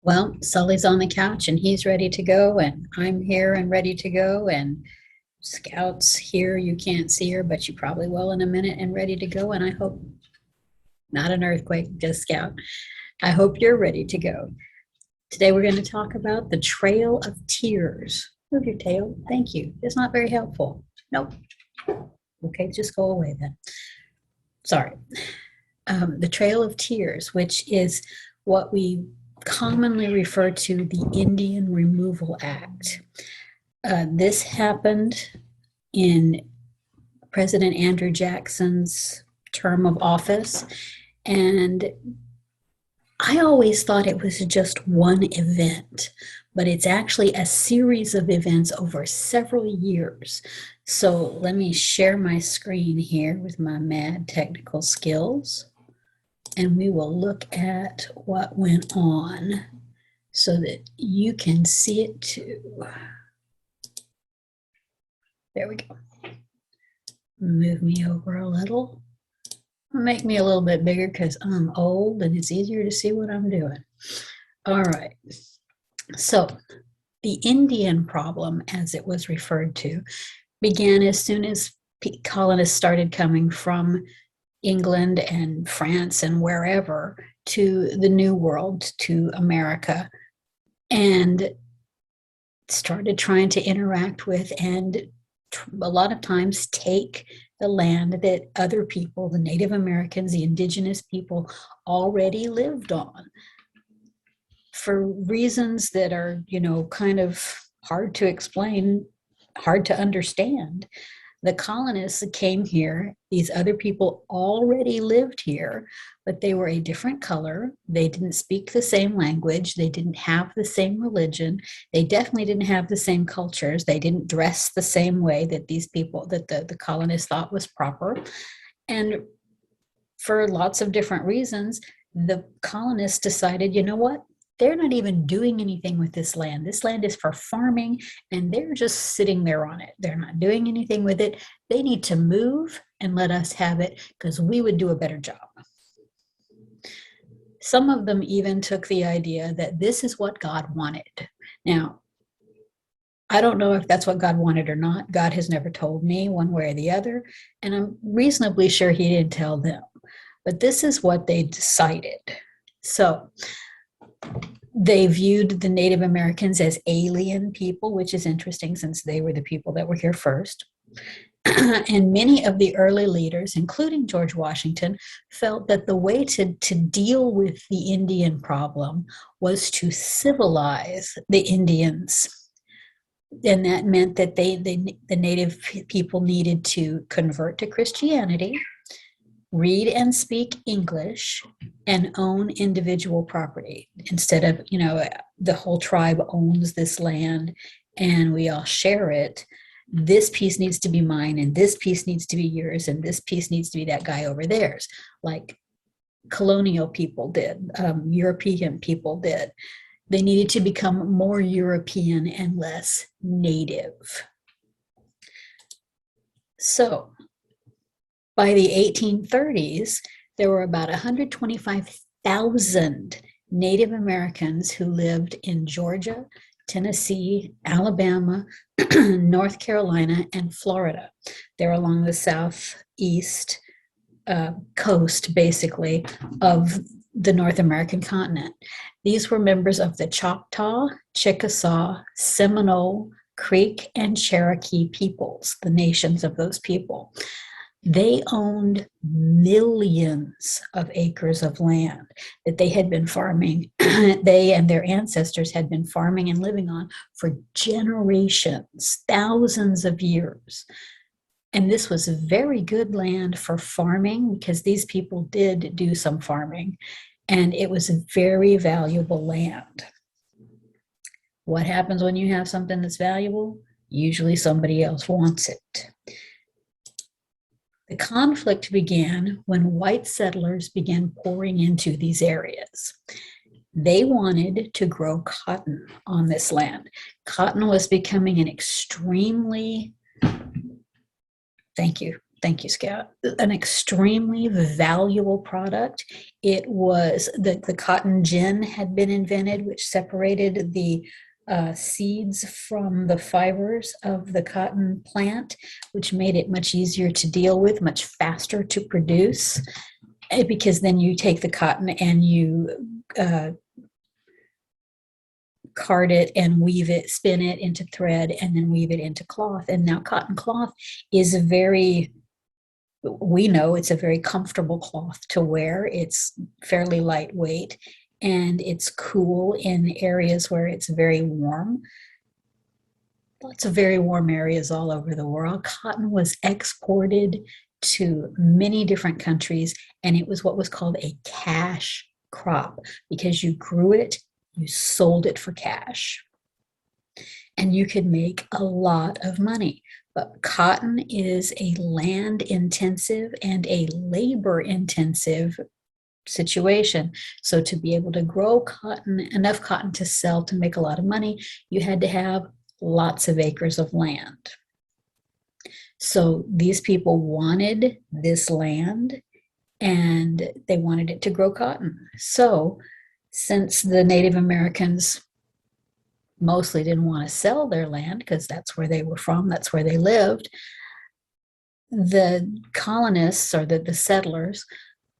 Well, Sully's on the couch and he's ready to go, and I'm here and ready to go, and Scout's here. You can't see her, but you probably will in a minute and ready to go. And I hope not an earthquake, just Scout. I hope you're ready to go. Today we're going to talk about the Trail of Tears. Move your tail. Thank you. It's not very helpful. Nope. Okay, just go away then. Sorry. The Trail of Tears, which is what we commonly refer to the Indian Removal Act. This happened in President Andrew Jackson's term of office, and I always thought it was just one event, but it's actually a series of events over several years. So let me share my screen here with my mad technical skills, and we will look at what went on so that you can see it too. There we go. Move me over a little. Make me a little bit bigger because I'm old and it's easier to see what I'm doing. All right. So the Indian problem, as it was referred to, began as soon as colonists started coming from England and France and wherever to the New World, to America, and started trying to interact with and a lot of times take the land that other people, the Native Americans, the indigenous people, already lived on. For reasons that are, kind of hard to explain, hard to understand, the colonists came here. These other people already lived here, but they were a different color. They didn't speak the same language. They didn't have the same religion. They definitely didn't have the same cultures. They didn't dress the same way that these people, that the colonists thought was proper. And for lots of different reasons, the colonists decided, you know what? They're not even doing anything with this land. This land is for farming, and they're just sitting there on it. They're not doing anything with it. They need to move and let us have it because we would do a better job. Some of them even took the idea that this is what God wanted. Now, I don't know if that's what God wanted or not. God has never told me one way or the other, and I'm reasonably sure he didn't tell them. But this is what they decided. So they viewed the Native Americans as alien people, which is interesting since they were the people that were here first. And many of the early leaders, including George Washington, felt that the way to deal with the Indian problem was to civilize the Indians. And that meant that the Native people needed to convert to Christianity, read and speak English, and own individual property instead of, the whole tribe owns this land and we all share it. This piece needs to be mine, and this piece needs to be yours, and this piece needs to be that guy over theirs, like colonial people did, European people did. They needed to become more European and less native. So by the 1830s, there were about 125,000 Native Americans who lived in Georgia, Tennessee, Alabama, North Carolina, and Florida. They're along the southeast coast, basically, of the North American continent. These were members of the Choctaw, Chickasaw, Seminole, Creek, and Cherokee peoples, the nations of those people. They owned millions of acres of land that they had been farming. They and their ancestors had been farming and living on for generations, thousands of years. And this was very good land for farming because these people did do some farming, and it was very valuable land. What happens when you have something that's valuable? Usually somebody else wants it. The conflict began when white settlers began pouring into these areas. They wanted to grow cotton on this land. Cotton was becoming an extremely, thank you, Thank you, Scout. An extremely valuable product. It was the cotton gin had been invented, which separated the seeds from the fibers of the cotton plant, which made it much easier to deal with, much faster to produce, because then you take the cotton and you card it and weave it, spin it into thread, and then weave it into cloth. And now cotton cloth is we know it's a very comfortable cloth to wear. It's fairly lightweight and it's cool in areas where it's very warm. Lots of very warm areas all over the world. Cotton was exported to many different countries, and it was what was called a cash crop because you grew it, you sold it for cash, and you could make a lot of money. But cotton is a land intensive and a labor intensive situation. So to be able to grow cotton, enough cotton to sell to make a lot of money, you had to have lots of acres of land. So these people wanted this land and they wanted it to grow cotton. So since the Native Americans mostly didn't want to sell their land because that's where they were from, that's where they lived, the colonists or the settlers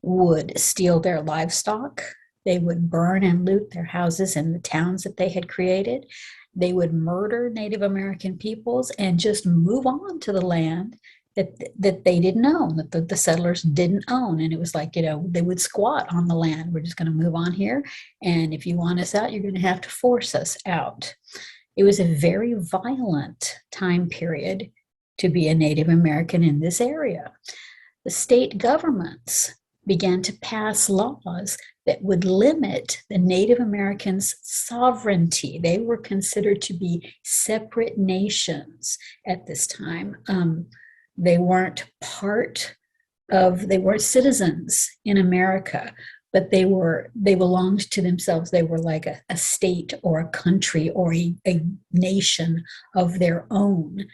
would steal their livestock. They would burn and loot their houses in the towns that they had created. They would murder Native American peoples and just move on to the land that they didn't own, that the settlers didn't own. And it was like, they would squat on the land. We're just going to move on here. And if you want us out, you're going to have to force us out. It was a very violent time period to be a Native American in this area. The state governments began to pass laws that would limit the Native Americans' sovereignty. They were considered to be separate nations at this time. They weren't they weren't citizens in America, but they belonged to themselves. They were like a state or a country or a nation of their own.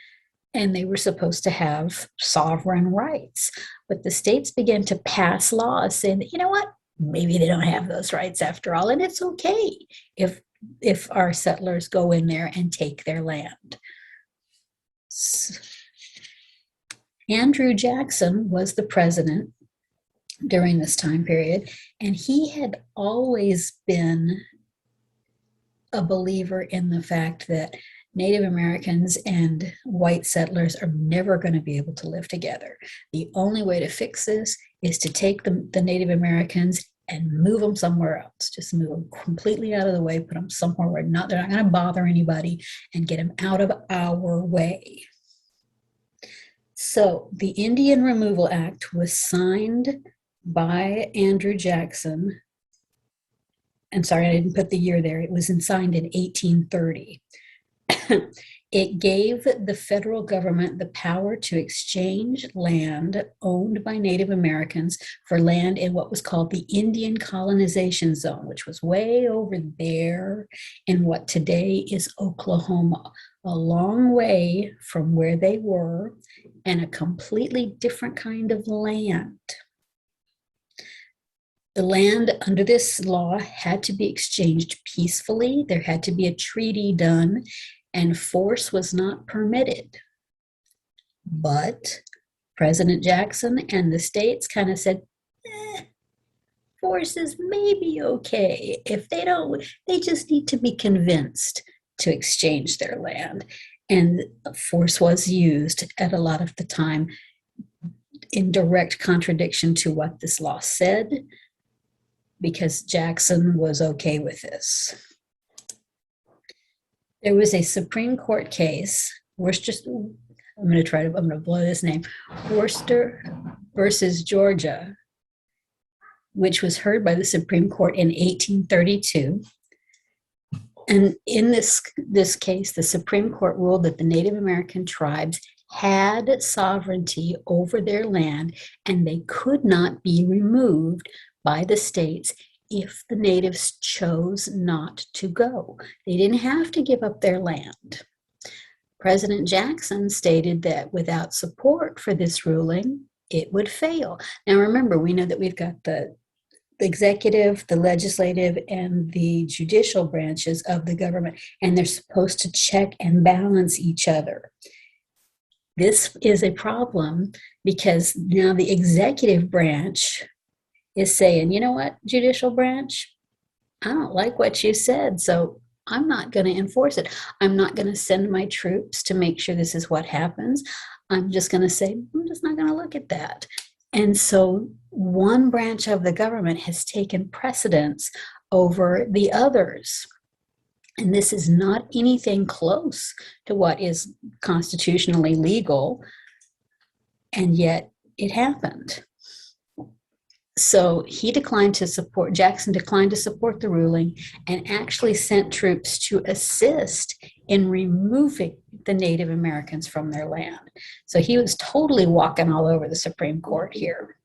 And they were supposed to have sovereign rights. But the states began to pass laws saying that, you know what, maybe they don't have those rights after all. And it's okay if our settlers go in there and take their land. Andrew Jackson was the president during this time period, and he had always been a believer in the fact that Native Americans and white settlers are never going to be able to live together. The only way to fix this is to take the Native Americans and move them somewhere else. Just move them completely out of the way, put them somewhere where they're not going to bother anybody, and get them out of our way. So the Indian Removal Act was signed by Andrew Jackson. I'm sorry, I didn't put the year there. It was signed in 1830. It gave the federal government the power to exchange land owned by Native Americans for land in what was called the Indian Colonization Zone, which was way over there in what today is Oklahoma, a long way from where they were and a completely different kind of land. The land under this law had to be exchanged peacefully. There had to be a treaty done, and force was not permitted. But President Jackson and the states kind of said, force is maybe okay. If they don't, they just need to be convinced to exchange their land. And force was used at a lot of the time in direct contradiction to what this law said, because Jackson was okay with this. There was a Supreme Court case, I'm going to blow this name, Forster versus Georgia, which was heard by the Supreme Court in 1832. And in this case, the Supreme Court ruled that the Native American tribes had sovereignty over their land, and they could not be removed by the states if the natives chose not to go. They didn't have to give up their land. President Jackson stated that without support for this ruling, it would fail. Now remember, we know that we've got the executive, the legislative, and the judicial branches of the government, and they're supposed to check and balance each other. This is a problem because now the executive branch is saying, you know what, judicial branch, I don't like what you said, so I'm not going to enforce it. I'm not going to send my troops to make sure this is what happens. I'm just going to say, I'm just not going to look at that. And so one branch of the government has taken precedence over the others. And this is not anything close to what is constitutionally legal, and yet it happened. So Jackson declined to support the ruling and actually sent troops to assist in removing the Native Americans from their land. So he was totally walking all over the Supreme Court here.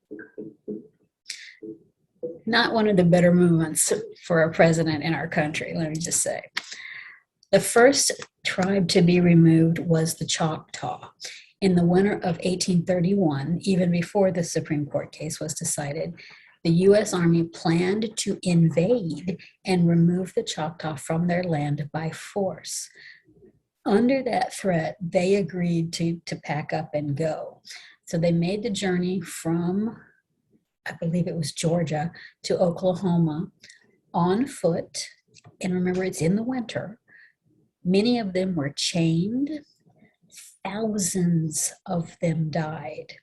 Not one of the better movements for a president in our country, let me just say. The first tribe to be removed was the Choctaw. In the winter of 1831, even before the Supreme Court case was decided, the U.S. Army planned to invade and remove the Choctaw from their land by force. Under that threat, they agreed to pack up and go. So they made the journey from, I believe it was Georgia, to Oklahoma on foot. And remember, it's in the winter. Many of them were chained. Thousands of them died.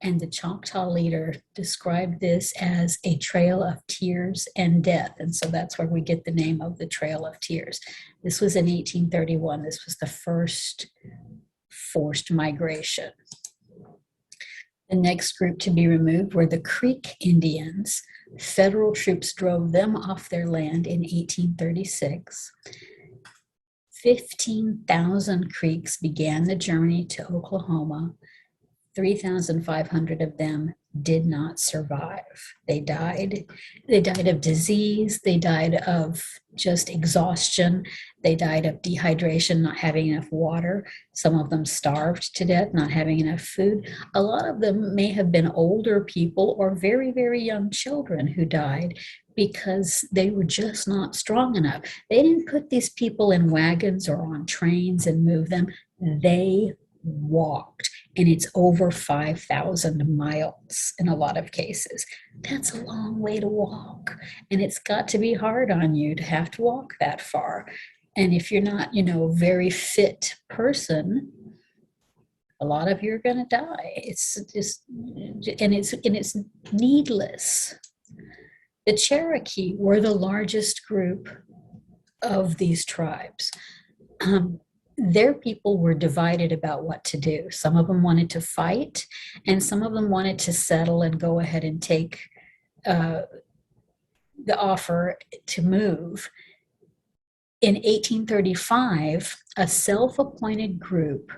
And the Choctaw leader described this as a trail of tears and death. And so that's where we get the name of the Trail of Tears. This was in 1831. This was the first forced migration. The next group to be removed were the Creek Indians. Federal troops drove them off their land in 1836. 15,000 Creeks began the journey to Oklahoma. 3,500 of them did not survive. They died. They died of disease. They died of just exhaustion. They died of dehydration, not having enough water. Some of them starved to death, not having enough food. A lot of them may have been older people or very, very young children who died because they were just not strong enough. They didn't put these people in wagons or on trains and move them. They walked, and it's over 5,000 miles in a lot of cases. That's a long way to walk, and it's got to be hard on you to have to walk that far. And if you're not, a very fit person, a lot of you are going to die. It's just, and it's needless. The Cherokee were the largest group of these tribes. Their people were divided about what to do. Some of them wanted to fight, and some of them wanted to settle and go ahead and take the offer to move. In 1835, a self-appointed group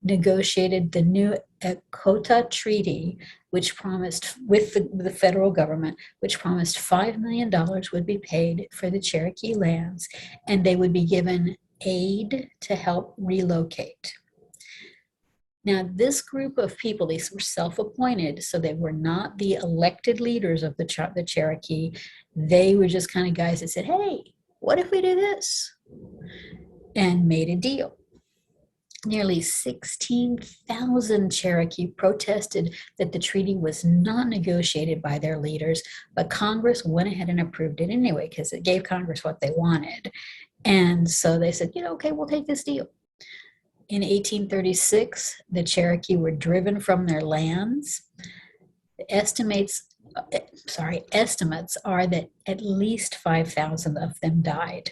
negotiated the new Choctaw Treaty, which promised, with the federal government, which promised $5 million would be paid for the Cherokee lands, and they would be given aid to help relocate. Now, this group of people, these were self-appointed, so they were not the elected leaders of the Cherokee. They were just kind of guys that said, hey, what if we do this? And made a deal. Nearly 16,000 Cherokee protested that the treaty was not negotiated by their leaders, but Congress went ahead and approved it anyway because it gave Congress what they wanted. And so they said, okay, we'll take this deal. In 1836, the Cherokee were driven from their lands. The estimates are that at least 5,000 of them died.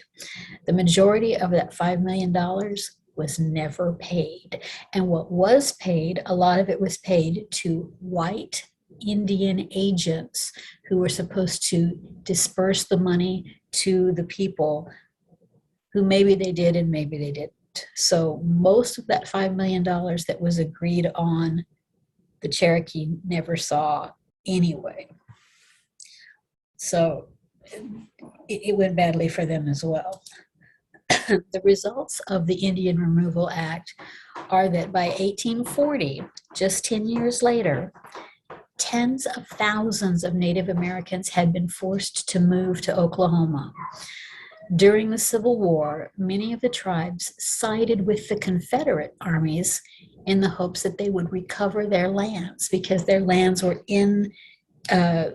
The majority of that $5 million was never paid. And what was paid, a lot of it was paid to white Indian agents who were supposed to disperse the money to the people who maybe they did and maybe they didn't. So most of that $5 million that was agreed on, the Cherokee never saw anyway. So it went badly for them as well. The results of the Indian Removal Act are that by 1840, just 10 years later, tens of thousands of Native Americans had been forced to move to Oklahoma. During the Civil War, many of the tribes sided with the Confederate armies in the hopes that they would recover their lands because their lands were in uh,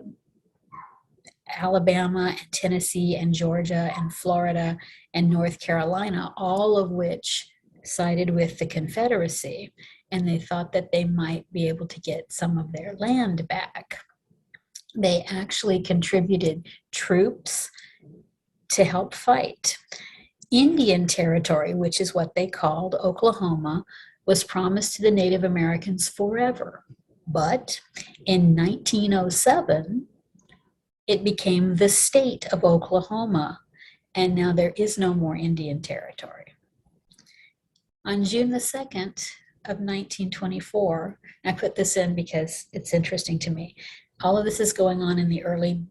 Alabama and Tennessee and Georgia and Florida and North Carolina, all of which sided with the Confederacy, and they thought that they might be able to get some of their land back. They actually contributed troops to help fight. Indian Territory, which is what they called Oklahoma, was promised to the Native Americans forever. But in 1907, it became the state of Oklahoma, and now there is no more Indian Territory. On June the 2nd of 1924, I put this in because it's interesting to me. All of this is going on in the early,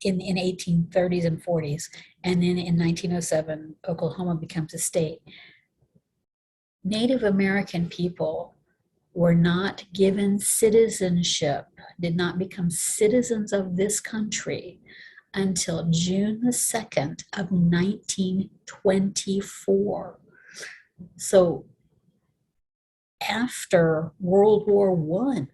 in 1830s and 40s, and then in 1907, Oklahoma becomes a state. Native American people were not given citizenship, did not become citizens of this country until June the 2nd of 1924. So after World War I,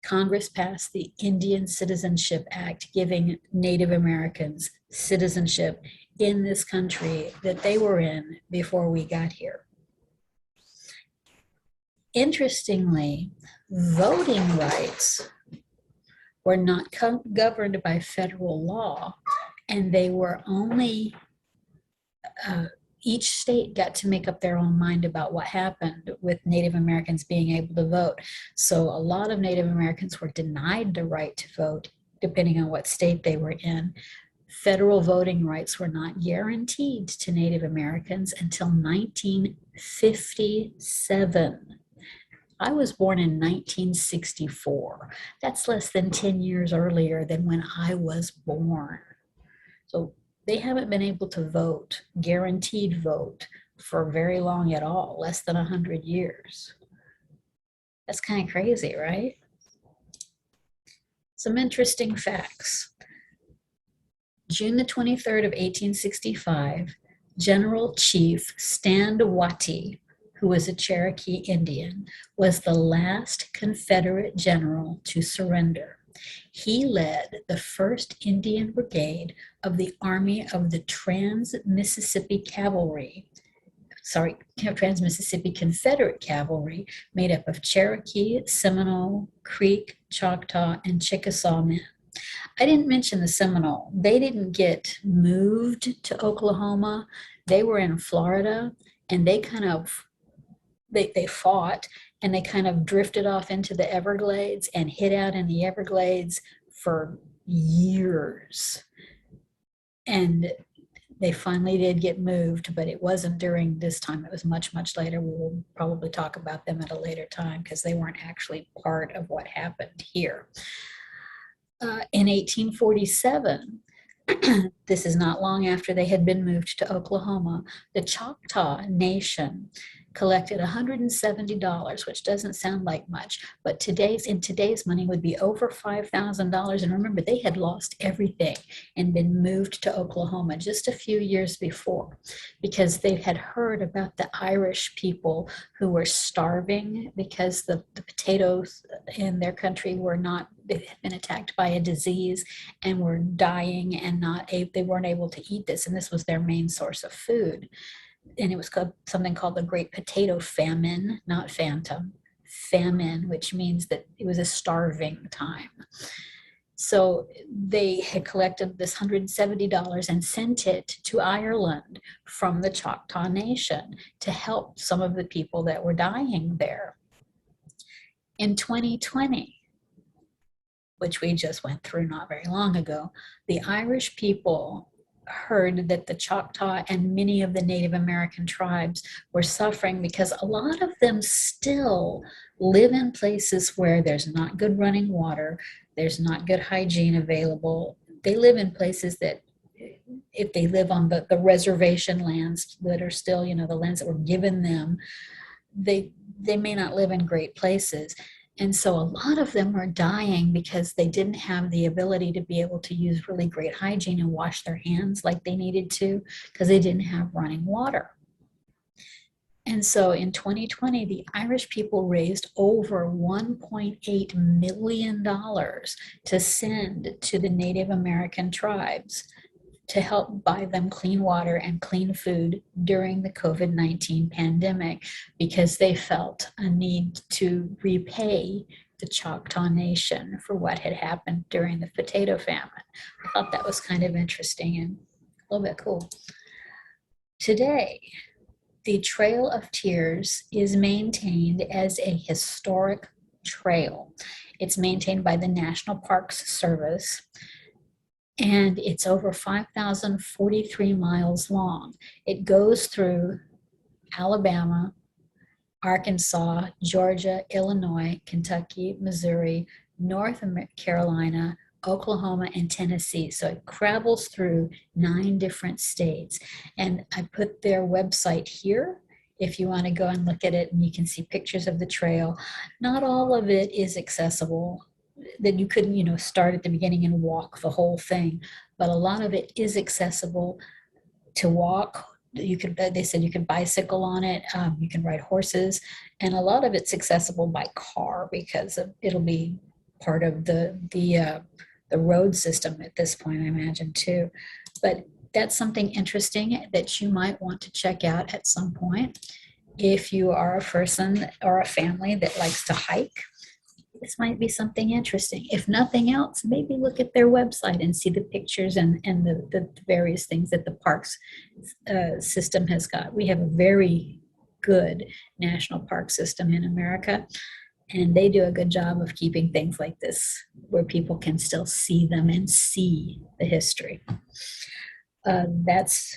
Congress passed the Indian Citizenship Act, giving Native Americans citizenship in this country that they were in before we got here. Interestingly, voting rights were not governed by federal law, and they were only, each state got to make up their own mind about what happened with Native Americans being able to vote. So a lot of Native Americans were denied the right to vote, depending on what state they were in. Federal voting rights were not guaranteed to Native Americans until 1957. I was born in 1964. That's less than 10 years earlier than when I was born. So they haven't been able to vote, guaranteed vote, for very long at all, less than 100 years. That's kind of crazy, right? Some interesting facts. June the 23rd of 1865, General Chief Standawati, who was a Cherokee Indian, was the last Confederate general to surrender. He led the 1st Indian Brigade of the Army of the Trans-Mississippi Confederate Cavalry, made up of Cherokee, Seminole, Creek, Choctaw, and Chickasaw men. I didn't mention the Seminole. They didn't get moved to Oklahoma. They were in Florida, and they kind of they fought, and they kind of drifted off into the Everglades and hid out in the Everglades for years. And they finally did get moved, but it wasn't during this time. It was much, much later. We will probably talk about them at a later time because they weren't actually part of what happened here. In 1847, this is not long after they had been moved to Oklahoma, the Choctaw Nation collected $170, which doesn't sound like much, but in today's money would be over $5,000. And remember, they had lost everything and been moved to Oklahoma just a few years before because they had heard about the Irish people who were starving because the potatoes in their country they had been attacked by a disease and were dying and they weren't able to eat this. And this was their main source of food. And it was something called the Great Potato Famine, not phantom, famine, which means that it was a starving time. So they had collected this $170 and sent it to Ireland from the Choctaw Nation to help some of the people that were dying there. In 2020, which we just went through not very long ago, the Irish people heard that the Choctaw and many of the Native American tribes were suffering because a lot of them still live in places where there's not good running water, there's not good hygiene available. They live in places that if they live on the reservation lands that are still, the lands that were given them, they may not live in great places. And so a lot of them are dying because they didn't have the ability to be able to use really great hygiene and wash their hands like they needed to, because they didn't have running water. And so in 2020, the Irish people raised over $1.8 million to send to the Native American tribes to help buy them clean water and clean food during the COVID-19 pandemic, because they felt a need to repay the Choctaw Nation for what had happened during the potato famine. I thought that was kind of interesting and a little bit cool. Today, the Trail of Tears is maintained as a historic trail. It's maintained by the National Parks Service, and it's over 5,043 miles long. It goes through Alabama, Arkansas, Georgia, Illinois, Kentucky, Missouri, North Carolina, Oklahoma, and Tennessee. So it travels through 9 different states. And I put their website here if you want to go and look at it, and you can see pictures of the trail. Not all of it is accessible, that you couldn't, start at the beginning and walk the whole thing, but a lot of it is accessible to walk. They said you could bicycle on it, you can ride horses, and a lot of it's accessible by car because it'll be part of the road system at this point, I imagine, too. But that's something interesting that you might want to check out at some point. If you are a person or a family that likes to hike, this might be something interesting. If nothing else, maybe look at their website and see the pictures and the various things that the parks system has got. We have a very good national park system in America, and they do a good job of keeping things like this where people can still see them and see the history. That's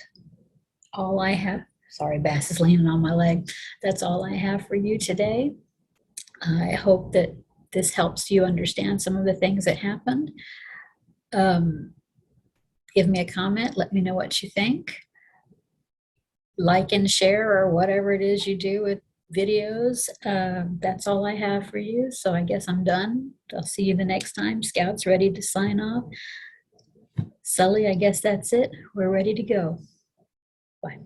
all I have. Sorry, Bass is leaning on my leg. That's all I have for you today. I hope that this helps you understand some of the things that happened. Give me a comment. Let me know what you think. Like and share, or whatever it is you do with videos. That's all I have for you. So I guess I'm done. I'll see you the next time. Scout's ready to sign off. Sully, I guess that's it. We're ready to go. Bye.